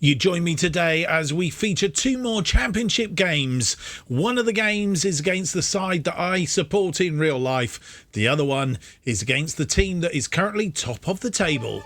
You join me today as we feature two more championship games. One of the games is against the side that I support in real life. The other one is against the team that is currently top of the table.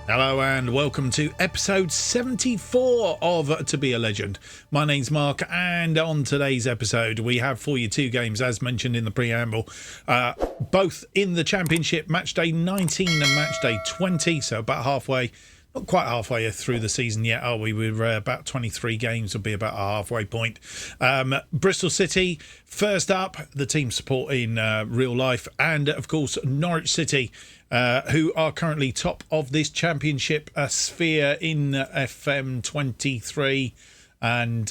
Hello and welcome to episode 74 of To Be a Legend. My name's Mark, and on today's episode we have for you two games as mentioned in the preamble, both in the championship, match day 19 and match day 20, so about halfway, not quite halfway through the season yet, are we? We're about 23 games will be about a halfway point. Bristol City first up, the team support in real life, and of course Norwich City, who are currently top of this championship sphere in FM 23, and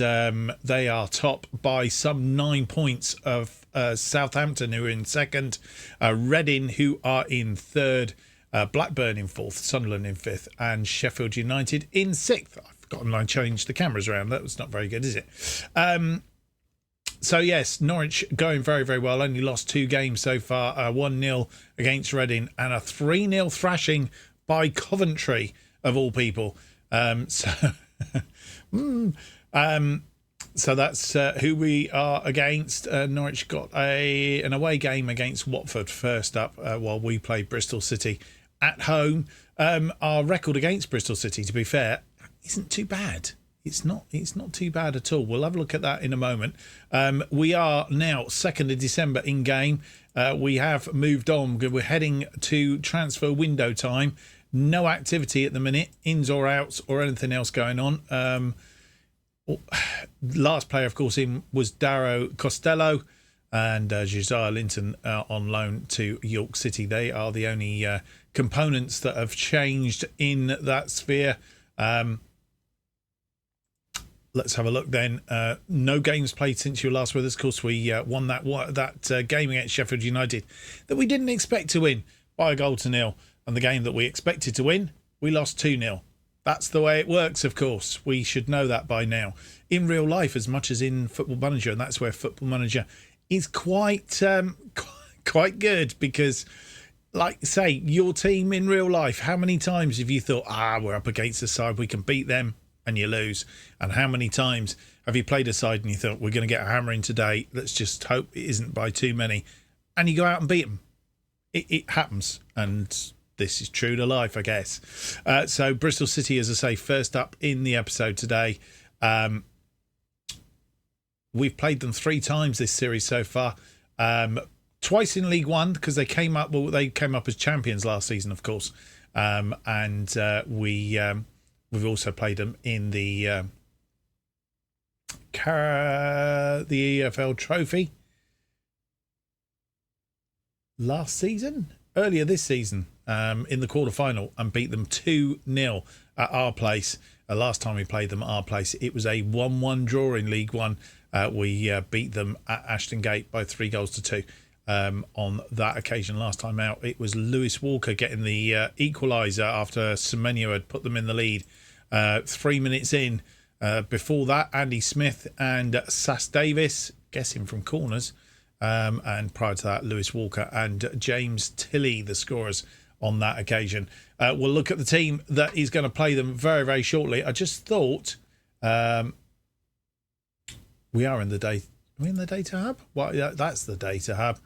they are top by some 9 points of Southampton, who are in second, Reading, who are in third, Blackburn in fourth, Sunderland in fifth, and Sheffield United in sixth. I've forgotten I changed the cameras around. That was not very good, is it? So yes, Norwich going very, very well. Only lost two games so far, 1-0 against Reading and a 3-0 thrashing by Coventry, of all people. So that's who we are against. Norwich got an away game against Watford first up, while we played Bristol City at home. Our record against Bristol City, to be fair, isn't too bad. It's not too bad at all. We'll have a look at that in a moment. We are now 2nd of December in game. We have moved on. We're heading to transfer window time. No activity at the minute, ins or outs or anything else going on. Last player, of course, in was Darrow Costello and Josiah Linton on loan to York City. They are the only components that have changed in that sphere. Let's have a look then. No games played since you were last with us. Of course, we won that game against Sheffield United that we didn't expect to win by 1-0. And the game that we expected to win, we lost 2-0. That's the way it works, of course. We should know that by now. In real life, as much as in Football Manager, and that's where Football Manager is quite good, because, like, say, your team in real life, how many times have you thought, we're up against the side, we can beat them, and you lose? And how many times have you played a side and you thought, we're going to get a hammering today, let's just hope it isn't by too many, and you go out and beat them? It happens, and this is true to life, I guess. So Bristol City, as I say, first up in the episode today. We've played them 3 times this series so far. Twice in League One, because they came up as champions last season, of course. And we've also played them in the EFL Trophy earlier this season, in the quarterfinal, and beat them 2-0 at our place. Last time we played them at our place, it was a 1-1 draw in League One. We beat them at Ashton Gate by 3-2 on that occasion. Last time out, it was Lewis Walker getting the equaliser after Semenyo had put them in the lead 3 minutes in. Before that, Andy Smith and Sass Davis, guessing from corners. And prior to that, Lewis Walker and James Tilley, the scorers on that occasion. We'll look at the team that is going to play them very, very shortly. I just thought, we are in the day. Are we in the data hub? Well, yeah, that's the data hub.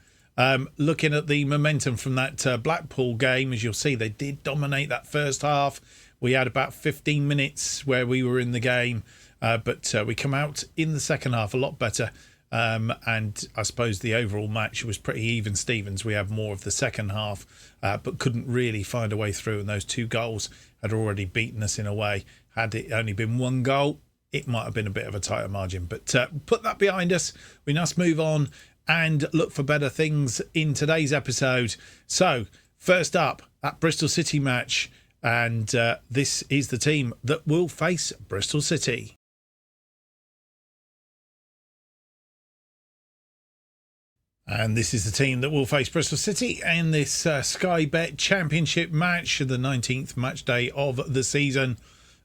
Looking at the momentum from that Blackpool game, as you'll see, they did dominate that first half. We had about 15 minutes where we were in the game, but we come out in the second half a lot better. And I suppose the overall match was pretty even Stevens. We had more of the second half, but couldn't really find a way through, and those 2 goals had already beaten us in a way. Had it only been 1 goal, it might have been a bit of a tighter margin, but put that behind us. We must move on and look for better things in today's episode. So first up, that Bristol City match, and this is the team that will face Bristol City. And this is the team that will face Bristol City in this Sky Bet Championship match, the 19th match day of the season.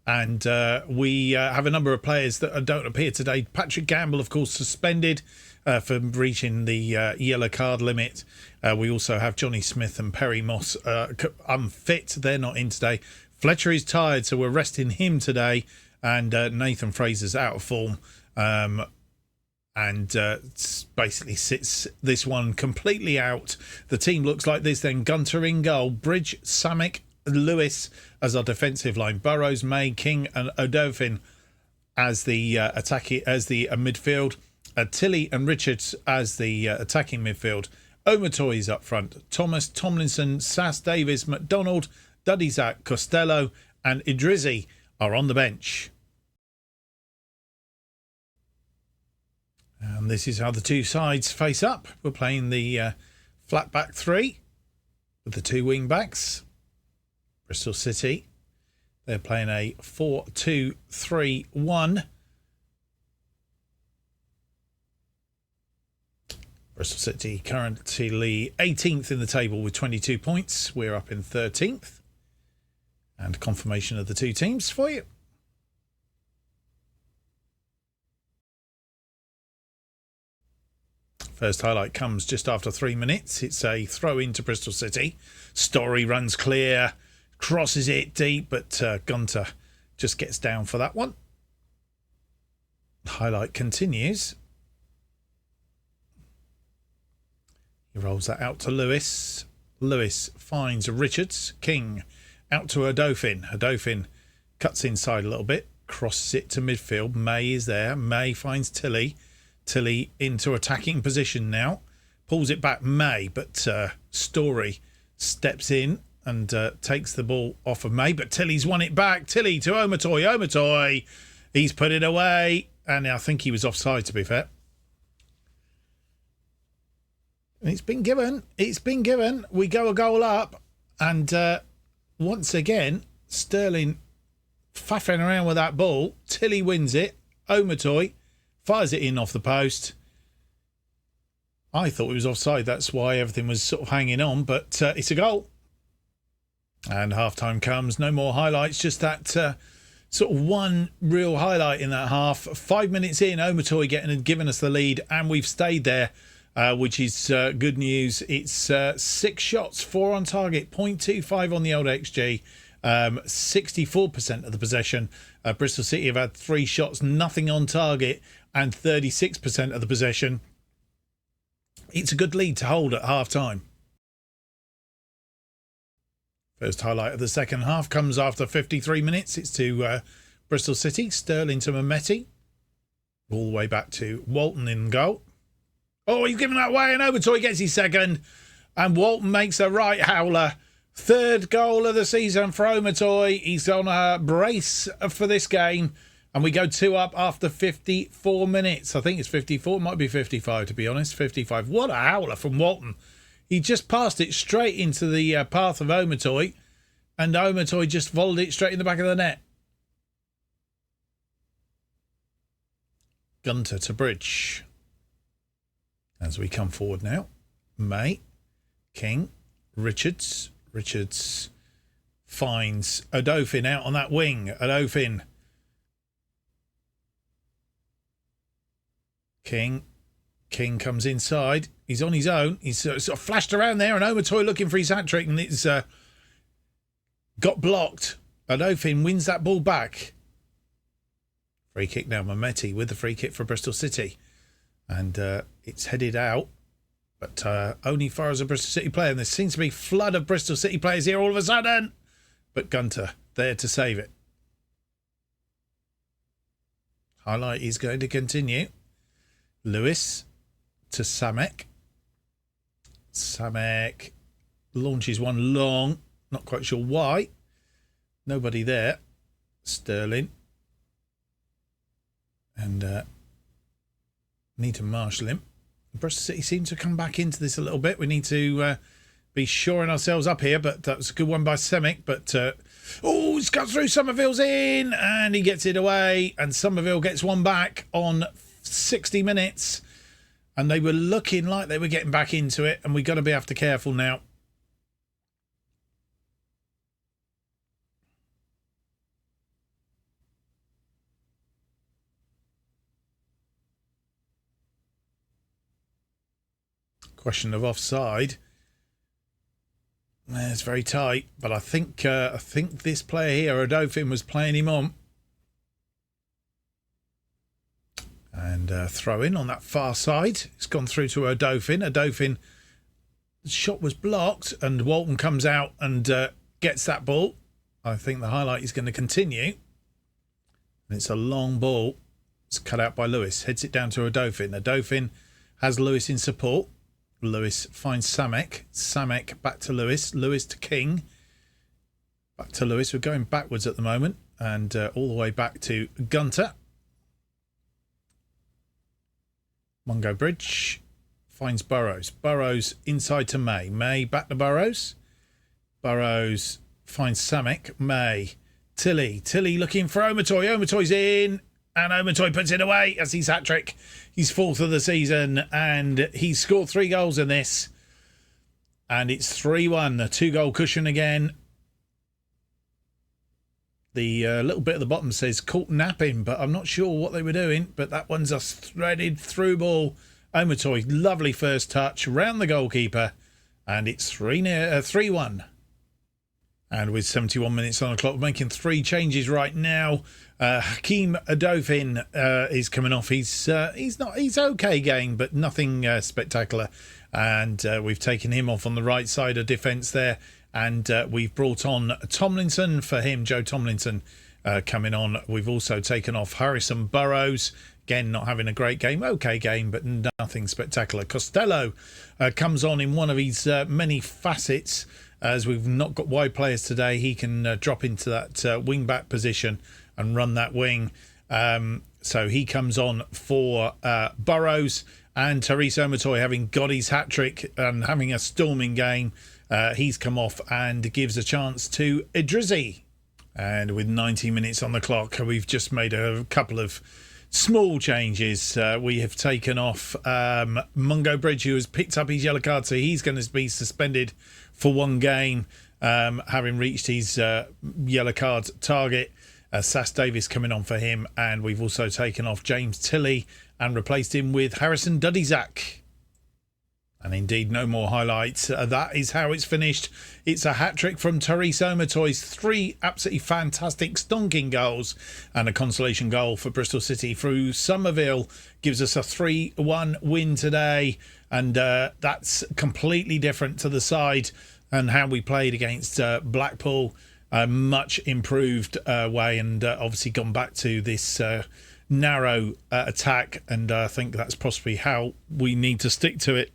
And we have a number of players that don't appear today. Patrick Gamble, of course, suspended for breaching the yellow card limit. We also have Johnny Smith and Perry Moss unfit. They're not in today. Fletcher is tired, so we're resting him today. And Nathan Fraser's out of form. And basically sits this one completely out. The team looks like this then. Gunter in goal, Bridge, Samek, Lewis as our defensive line, Burrows, May, King and Odofin as the midfield, Tilly and Richards as the attacking midfield. Omatoy is up front, Thomas, Tomlinson, Sass, Davis, McDonald, Dudizak, Costello and Idrizi are on the bench. And this is how the two sides face up. We're playing the flat back three with the two wing backs. Bristol City, they're playing a 4-2-3-1. Bristol City currently 18th in the table with 22 points. We're up in 13th. And confirmation of the two teams for you. First highlight comes just after 3 minutes. It's a throw into Bristol City. Story runs clear, crosses it deep, but Gunter just gets down for that one. Highlight continues. He rolls that out to Lewis. Lewis finds Richards. King out to Odofin. Odofin cuts inside a little bit, crosses it to midfield. May is there. May finds Tilly. Tilly into attacking position now. Pulls it back, May, but Story steps in and takes the ball off of May. But Tilly's won it back. Tilly to Omatoy. Omatoy, he's put it away. And I think he was offside, to be fair. And it's been given. It's been given. We go a goal up. And once again, Sterling faffing around with that ball. Tilly wins it. Omatoy fires it in off the post. I thought it was offside. That's why everything was sort of hanging on. But it's a goal. And half-time comes. No more highlights. Just that sort of one real highlight in that half. 5 minutes in, Omatoy giving us the lead. And we've stayed there, which is good news. It's 6 shots, 4 on target, 0.25 on the old XG. 64% of the possession. Bristol City have had 3 shots, nothing on target, and 36% of the possession. It's a good lead to hold at half time. First highlight of the second half comes after 53 minutes. It's to Bristol City. Sterling to Mehmeti. All the way back to Walton in goal. Oh, he's given that away, and Omatoy gets his second. And Walton makes a right howler. Third goal of the season for Omatoy. He's on a brace for this game. And we go 2 up after 54 minutes. I think it's 54. It might be 55, to be honest. 55. What a howler from Walton. He just passed it straight into the path of Omatoy. And Omatoy just volleyed it straight in the back of the net. Gunter to Bridge. As we come forward now. May. King. Richards. Richards finds Odofin out on that wing. Odofin. King comes inside. He's on his own. He's sort of flashed around there, and Omatoy looking for his hat-trick, and it's got blocked. Odofin wins that ball back. Free kick now. Mehmeti with the free kick for Bristol City. And it's headed out. But only far as a Bristol City player. And there seems to be a flood of Bristol City players here all of a sudden. But Gunter there to save it. Highlight is going to continue. Lewis to Samek. Samek launches one long. Not quite sure why. Nobody there. Sterling. And need to marshal him. Bristol City seem to come back into this a little bit. We need to be shoring ourselves up here, but that was a good one by Semic. But he's cut through. Somerville's in, and he gets it away, and Somerville gets one back on 60 minutes. And they were looking like they were getting back into it, and we've got to be after careful now. Question of offside. It's very tight, but I think this player here, Odofin, was playing him on. And throw in on that far side. It's gone through to Odofin. Odofin, the shot was blocked, and Walton comes out and gets that ball. I think the highlight is going to continue. And it's a long ball. It's cut out by Lewis. Heads it down to Odofin. Odofin has Lewis in support. Lewis finds Samek. Samek back to Lewis. Lewis to King. Back to Lewis. We're going backwards at the moment. And all the way back to Gunter. Mungo Bridge finds Burrows. Burrows inside to May. May back to Burrows. Burrows finds Samek. May. Tilly. Tilly looking for Omatoy. Omatoy's in. And Omatoy puts it away as his hat-trick. He's fourth of the season, and he's scored 3 goals in this. And it's 3-1, a 2-goal cushion again. The little bit at the bottom says caught napping, but I'm not sure what they were doing. But that one's a threaded through ball. Omatoy, lovely first touch, round the goalkeeper. And it's 3-1. And with 71 minutes on the clock, making 3 changes right now. Hakeem Odofin is coming off. He's okay game, but nothing spectacular. And we've taken him off on the right side of defence there. And we've brought on Tomlinson for him, Joe Tomlinson coming on. We've also taken off Harrison Burrows. Again, not having a great game. Okay game, but nothing spectacular. Costello comes on in one of his many facets. As we've not got wide players today, he can drop into that wing-back position and run that wing. So he comes on for Burrows, and Therese Omatoy, having got his hat-trick and having a storming game, he's come off and gives a chance to Idrizi. And with 90 minutes on the clock, we've just made a couple of small changes. We have taken off Mungo Bridge, who has picked up his yellow card, so he's going to be suspended for 1 game, having reached his yellow card target. Sass Davis coming on for him, and we've also taken off James Tilley and replaced him with Harrison Dudizak. And indeed, no more highlights. That is how it's finished. It's a hat-trick from Therese Omatoy's 3 absolutely fantastic stonking goals, and a consolation goal for Bristol City through Somerville gives us a 3-1 win today. And that's completely different to the side and how we played against Blackpool. A much improved way, and obviously gone back to this narrow attack. And I think that's possibly how we need to stick to it.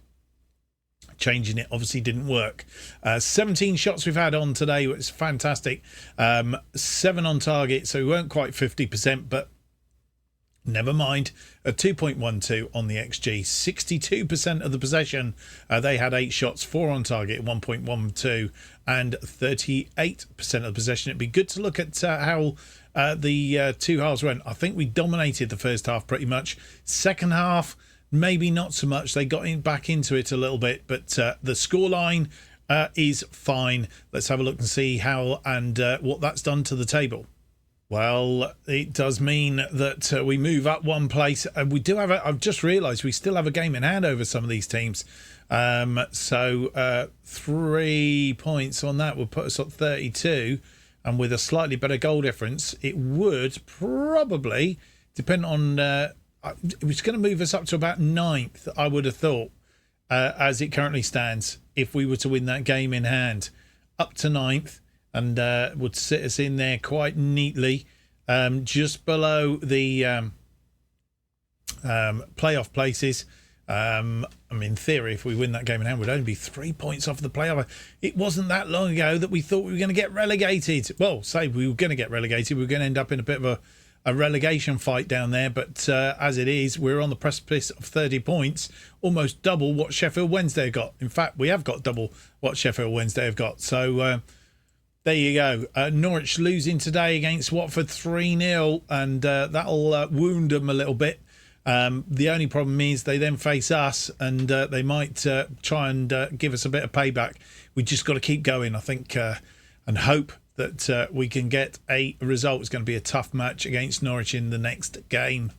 Changing it obviously didn't work. 17 shots we've had on today, which is fantastic. 7 on target, so we weren't quite 50%, but never mind. A 2.12 on the XG. 62% of the possession. They had 8 shots, 4 on target, 1.12, and 38% of the possession. It'd be good to look at how the 2 halves went. I think we dominated the first half pretty much. Second half, maybe not so much. They got back into it a little bit, but the scoreline is fine. Let's have a look and see how and what that's done to the table. Well, it does mean that we move up 1 place. We do have I've just realised we still have a game in hand over some of these teams. So 3 points on that would put us at 32. And with a slightly better goal difference, it would probably, depend on... it was going to move us up to about 9th, I would have thought, as it currently stands, if we were to win that game in hand. Up to 9th, and would sit us in there quite neatly, just below the playoff places. In theory, if we win that game in hand, we'd only be 3 points off the playoff. It wasn't that long ago that we thought we were going to get relegated. Well, say we were going to get relegated. We were going to end up in a bit of a relegation fight down there, but as it is, we're on the precipice of 30 points, almost double what Sheffield Wednesday have got. In fact, we have got double what Sheffield Wednesday have got. So there you go. Norwich losing today against Watford 3-0, and that'll wound them a little bit. The only problem is they then face us, and they might try and give us a bit of payback. We just got to keep going, I think, and hope that we can get a result. It's going to be a tough match against Norwich in the next game.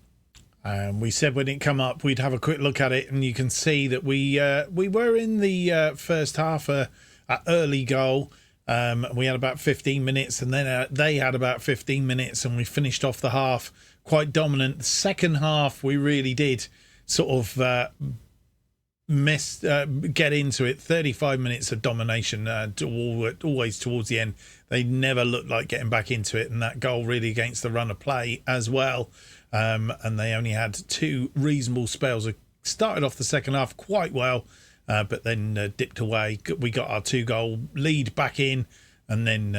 We said when it come up we'd have a quick look at it, and you can see that we were in the first half an early goal. We had about 15 minutes, and then they had about 15 minutes, and we finished off the half quite dominant. The second half we really did sort of get into it. 35 minutes of domination, always towards the end. They never looked like getting back into it, and that goal really against the run of play as well. And they only had two reasonable spells. It started off the second half quite well, but then dipped away. We got our 2-goal lead back in, and then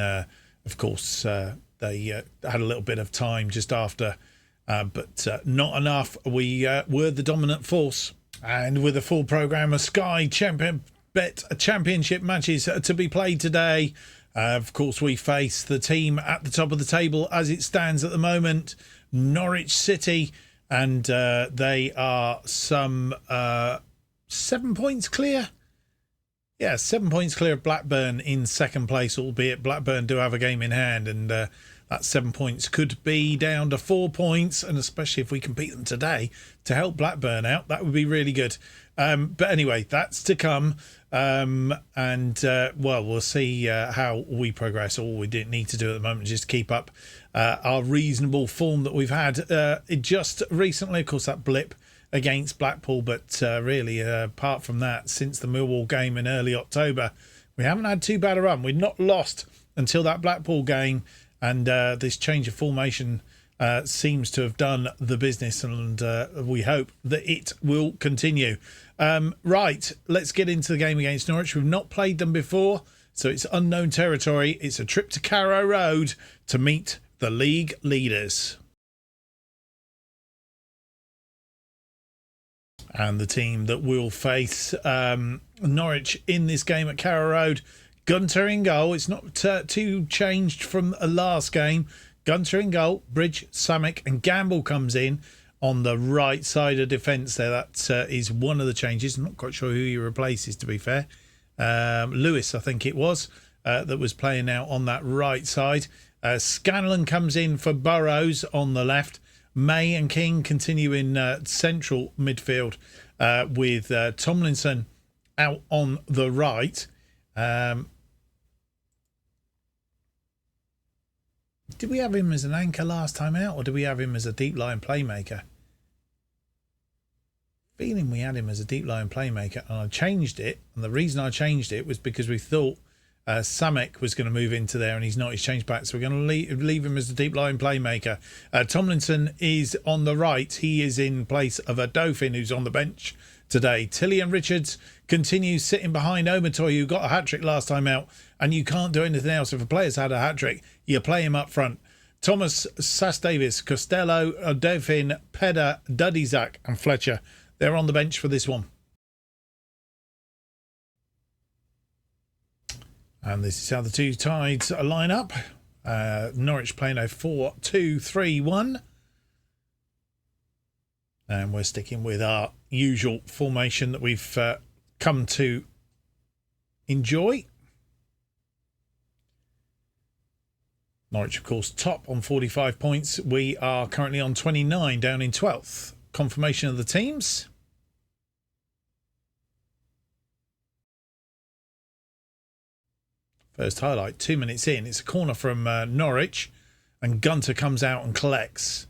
of course they had a little bit of time just after, but not enough. We were the dominant force. And with a full programme of Sky Championship matches to be played today, of course we face the team at the top of the table as it stands at the moment, Norwich City, and they are some 7 points clear. Yeah, 7 points clear of Blackburn in second place, albeit Blackburn do have a game in hand, and that 7 points could be down to 4 points, and especially if we can beat them today to help Blackburn out, that would be really good. But anyway, that's to come, and well, we'll see how we progress. All we didn't need to do at the moment is just keep up our reasonable form that we've had just recently. Of course, that blip against Blackpool, but really apart from that, since the Millwall game in early October, we haven't had too bad a run. We've not lost until that Blackpool game, and this change of formation seems to have done the business, and we hope that it will continue. Right, let's get into the game against Norwich. We've not played them before, so it's unknown territory. It's a trip to Carrow Road to meet the league leaders. And the team that will face Norwich in this game at Carrow Road, Gunter in goal. It's not too changed from the last game. Gunter in goal, Bridge, Samek and Gamble comes in on the right side of defence there. That is one of the changes. I'm not quite sure who he replaces, to be fair. Lewis, I think it was, that was playing now on that right side. Scanlon comes in for Burrows on the left. May and King continue in central midfield with Tomlinson out on the right. Did we have him as an anchor last time out, or did we have him as a deep line playmaker? Feeling we had him as a deep line playmaker, and I changed it. And the reason I changed it was because we thought Samek was going to move into there, and he's not. He's changed back, so we're going to leave him as a deep line playmaker. Tomlinson is on the right. He is in place of a Dauphin who's on the bench today. Tilly and Richards continues sitting behind Omatoy, who got a hat-trick last time out, and you can't do anything else. If a player's had a hat-trick, you play him up front. Thomas, Sass Davis, Costello, Dauphin, Pedder, Dudizak and Fletcher, they're on the bench for this one. And this is how the two sides line up. Norwich playing a 4-2-3-1. And we're sticking with our usual formation that we've come to enjoy. Norwich, of course, top on 45 points. We are currently on 29, down in 12th. Confirmation of the teams. First highlight, 2 minutes in. It's a corner from Norwich, and Gunter comes out and collects.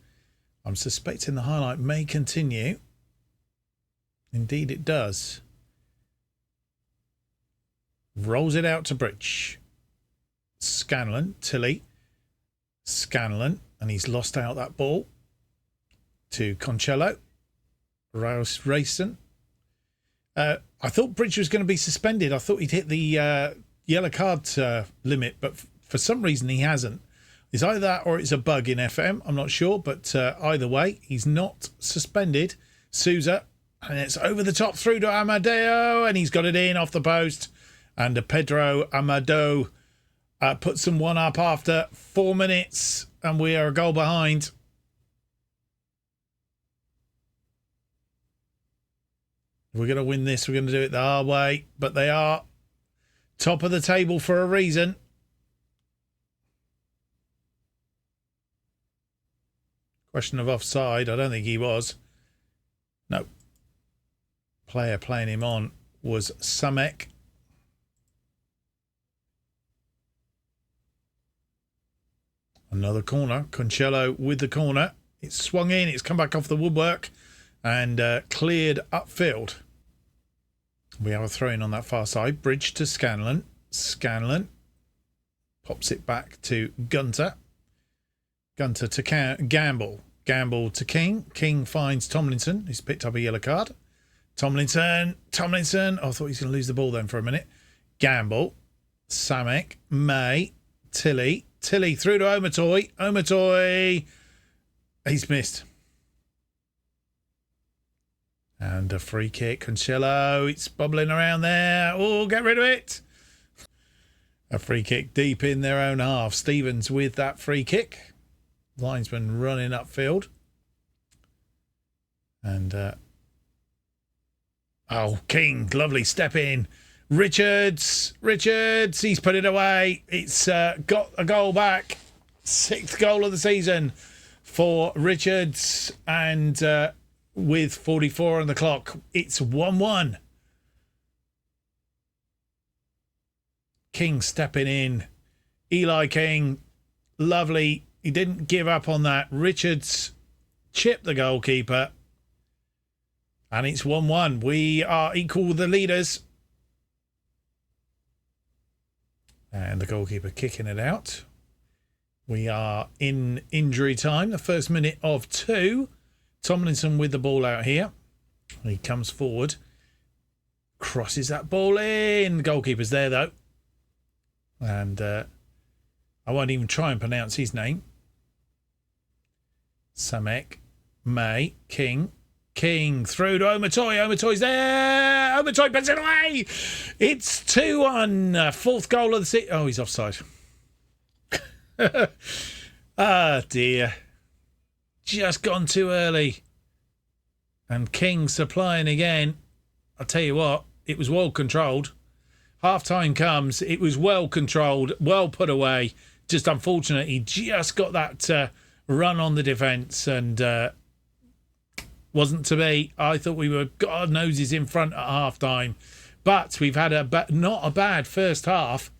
I'm suspecting the highlight may continue. Indeed it does. Rolls it out to Bridge. Scanlon, Tilly. Scanlon, and he's lost out that ball to Concello. Rayson. I thought Bridge was going to be suspended. I thought he'd hit the yellow card limit, but for some reason he hasn't. It's either that or it's a bug in FM. I'm not sure, but either way, he's not suspended. Souza, and it's over the top through to Amadeo, and he's got it in off the post. And Pedro Amado puts them one up after 4 minutes, and we are a goal behind. We're going to win this. We're going to do it our way. But they are top of the table for a reason. Question of offside. I don't think he was. No. Player playing him on was Samek. Another corner. Concello with the corner. It's swung in. It's come back off the woodwork and cleared upfield. We have a throw-in on that far side. Bridge to Scanlon. Scanlon pops it back to Gunter. Gunter to Gamble. Gamble to King. King finds Tomlinson, who's picked up a yellow card. Tomlinson. Oh, I thought he was going to lose the ball then for a minute. Gamble. Samek. May. Tilly. Tilly through to Omatoy. Omatoy. He's missed. And a free kick. Concello. It's bubbling around there. Oh, get rid of it. A free kick deep in their own half. Stevens with that free kick. Linesman running upfield. And, King, lovely step in. Richards, he's put it away. It's got a goal back. 6th goal of the season for Richards. And with 44 on the clock, it's 1-1. King stepping in. Eli King, lovely. He didn't give up on that. Richards chipped the goalkeeper. And it's 1-1. We are equal with the leaders. And the goalkeeper kicking it out. We are in injury time. The first minute of 2. Tomlinson with the ball out here. He comes forward. Crosses that ball in. The goalkeeper's there, though. And I won't even try and pronounce his name. Samek, May, King through to Omatoy. Omatoy's there. Omatoy puts it away. It's 2-1. 4th goal of the season. Oh, he's offside. Ah, dear. Just gone too early. And King supplying again. I'll tell you what, it was well controlled. Half time comes. It was well controlled, well put away. Just unfortunate he just got that run on the defence and wasn't to be. I thought we were God noses in front at half time. But we've had not a bad first half.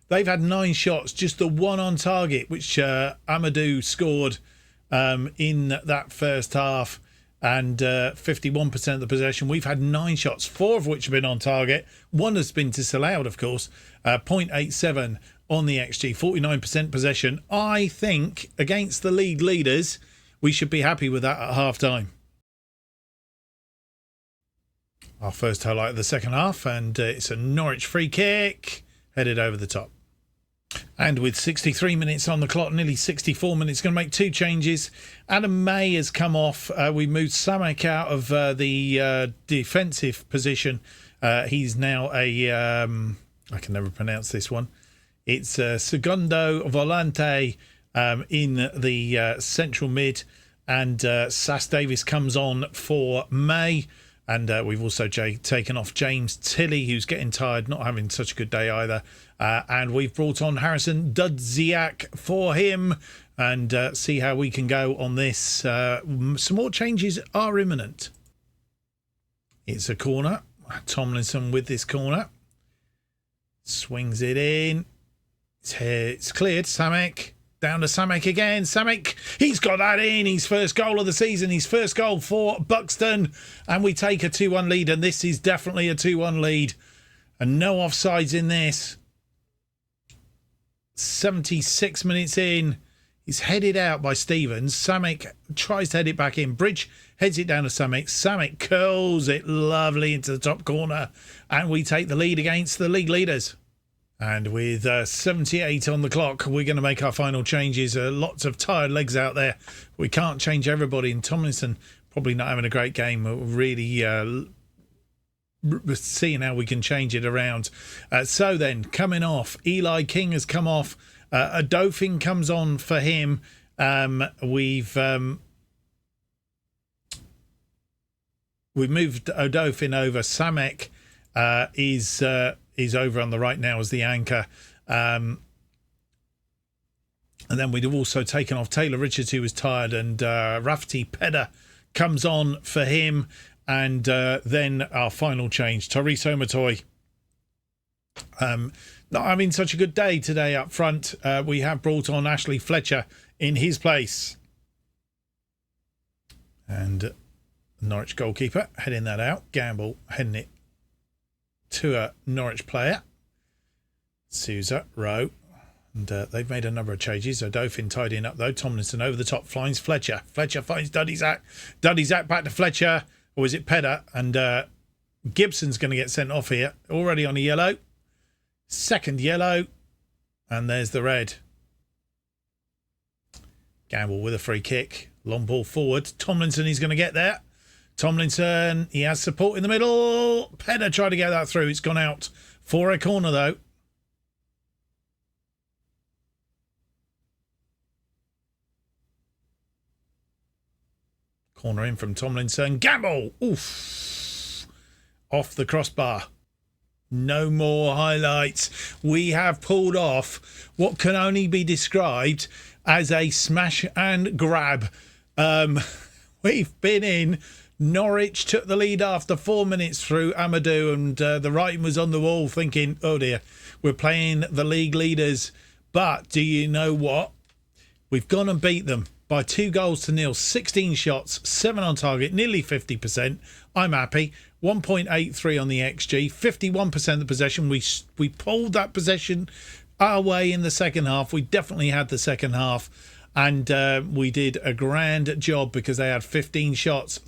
They've had 9 shots, just the one on target, which Amadou scored in that first half, and 51% of the possession. We've had 9 shots, 4 of which have been on target. 1 has been disallowed, of course. 0.87 on the XG, 49% possession. I think against the league leaders, we should be happy with that at half time. Our first highlight of the second half, and it's a Norwich free kick headed over the top. And with 63 minutes on the clock, nearly 64 minutes, going to make 2 changes. Adam May has come off. We moved Samek out of the defensive position. He's now I can never pronounce this one. It's Segundo Volante in the central mid. And Sass Davis comes on for May. And we've also taken off James Tilley, who's getting tired, not having such a good day either. And we've brought on Harrison Dudziak for him and see how we can go on this. Some more changes are imminent. It's a corner. Tomlinson with this corner. Swings it in. It's cleared. Samek. Down to Samek again. Samek, he's got that in. His first goal of the season. His first goal for Buxton. And we take a 2-1 lead. And this is definitely a 2-1 lead. And no offsides in this. 76 minutes in. He's headed out by Stevens. Samek tries to head it back in. Bridge heads it down to Samek. Samek curls it lovely into the top corner. And we take the lead against the league leaders. And with 78 on the clock, we're going to make our final changes. Lots of tired legs out there. We can't change everybody. And Tomlinson probably not having a great game. We're really seeing how we can change it around. So then, coming off, Eli King has come off. Adofin comes on for him. We've we've moved Odofin over. Samek is over on the right now as the anchor. And then we'd have also taken off Taylor Richards, who was tired, and Rafti Pedder comes on for him. And then our final change, Therese Omotoy. Not having such a good day today up front. We have brought on Ashley Fletcher in his place. And Norwich goalkeeper heading that out. Gamble heading it to a Norwich player. Sousa, Rowe. And they've made a number of changes. Odofin tidying up though. Tomlinson over the top finds Fletcher. Fletcher finds Duddy Zack. Duddy Zack back to Fletcher. Or is it Pedder? And Gibson's going to get sent off here. Already on a yellow. Second yellow. And there's the red. Gamble with a free kick. Long ball forward. Tomlinson is going to get there. Tomlinson, he has support in the middle. Pedder tried to get that through. It's gone out for a corner though. Corner in from Tomlinson. Gamble! Oof! Off the crossbar. No more highlights. We have pulled off what can only be described as a smash and grab. We've been in. Norwich took the lead after 4 minutes through Amadou, and the writing was on the wall thinking, oh dear, we're playing the league leaders. But do you know what? We've gone and beat them by 2-0. 16 shots, 7 on target, nearly 50%. I'm happy. 1.83 on the XG, 51% of the possession. We pulled that possession our way in the second half. We definitely had the second half. And we did a grand job because they had 15 shots,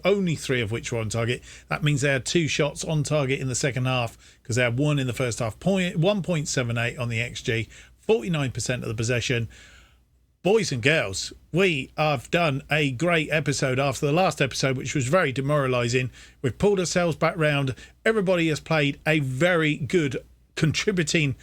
only three of which were on target. That means they had 2 shots on target in the second half because they had 1 in the first half. 1.78 on the XG, 49% of the possession. Boys and girls, we have done a great episode after the last episode, which was very demoralising. We've pulled ourselves back round. Everybody has played a very good contributing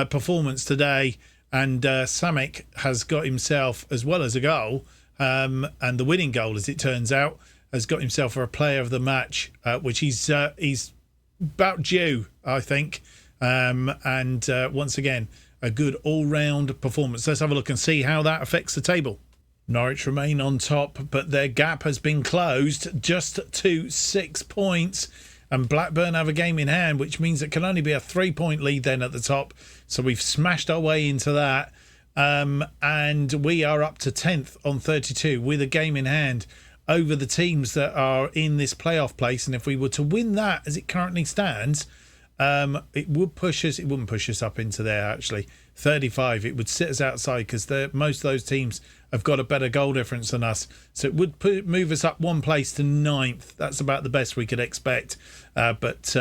performance today. And Samek has got himself, as well as a goal, and the winning goal, as it turns out, has got himself for a player of the match, which he's about due, I think. And once again, a good all-round performance. Let's have a look and see how that affects the table. Norwich remain on top, but their gap has been closed just to 6 points. And Blackburn have a game in hand, which means it can only be a 3-point lead then at the top. So we've smashed our way into that. And we are up to 10th on 32 with a game in hand over the teams that are in this playoff place. And if we were to win that as it currently stands, it would push us. It wouldn't push us up into there, actually. 35. It would sit us outside because most of those teams have got a better goal difference than us. So it would move us up 1 place to 9th. That's about the best we could expect. But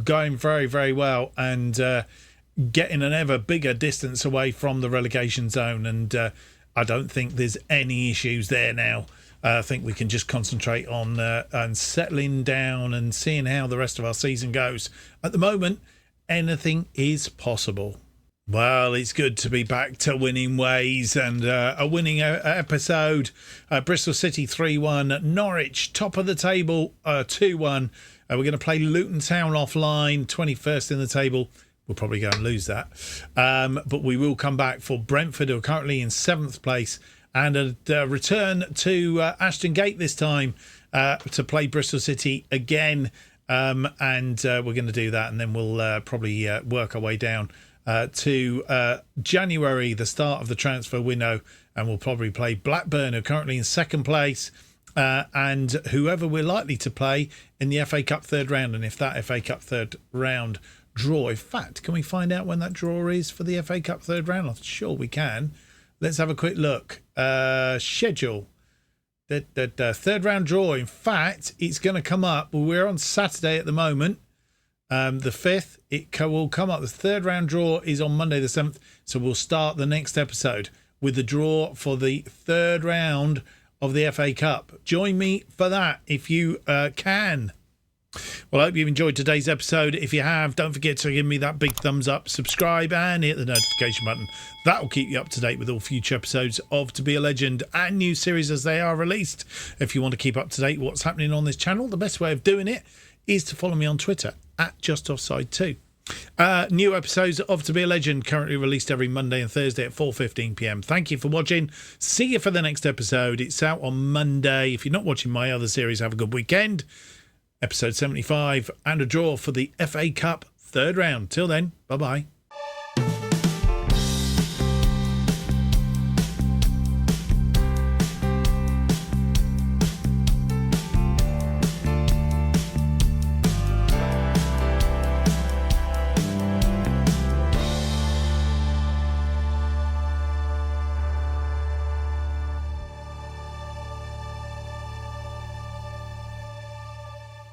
going very, very well and getting an ever bigger distance away from the relegation zone. And I don't think there's any issues there now. I think we can just concentrate on settling down and seeing how the rest of our season goes. At the moment, anything is possible. Well, it's good to be back to winning ways and a winning episode. Bristol City 3-1. Norwich, top of the table, 2-1. We're going to play Luton Town offline, 21st in the table. We'll probably go and lose that. But we will come back for Brentford, who are currently in 7th place. And a return to Ashton Gate this time to play Bristol City again. And we're going to do that. And then we'll probably work our way down to January, the start of the transfer window. And we'll probably play Blackburn, who are currently in 2nd place. And whoever we're likely to play in the FA Cup 3rd round. And if that FA Cup 3rd round draw, in fact, can we find out when that draw is for the FA Cup 3rd round? I'm sure we can. Let's have a quick look. Schedule. The 3rd round draw. In fact, it's going to come up. We're on Saturday at the moment. The 5th, it will come up. The 3rd round draw is on Monday the 7th. So we'll start the next episode with the draw for the 3rd round of the FA Cup. Join me for that if you can. Well, I hope you've enjoyed today's episode. If you have, don't forget to give me that big thumbs up, subscribe, and hit the notification button. That will keep you up to date with all future episodes of To Be a Legend and new series as they are released. If you want to keep up to date with what's happening on this channel, the best way of doing it is to follow me on Twitter at JustOffsideToo. New episodes of To Be a Legend currently released every Monday and Thursday at 4:15 p.m. Thank you for watching. See you for the next episode. It's out on Monday. If you're not watching my other series, have a good weekend. Episode 75 and a draw for the FA Cup third round. Till then, bye-bye.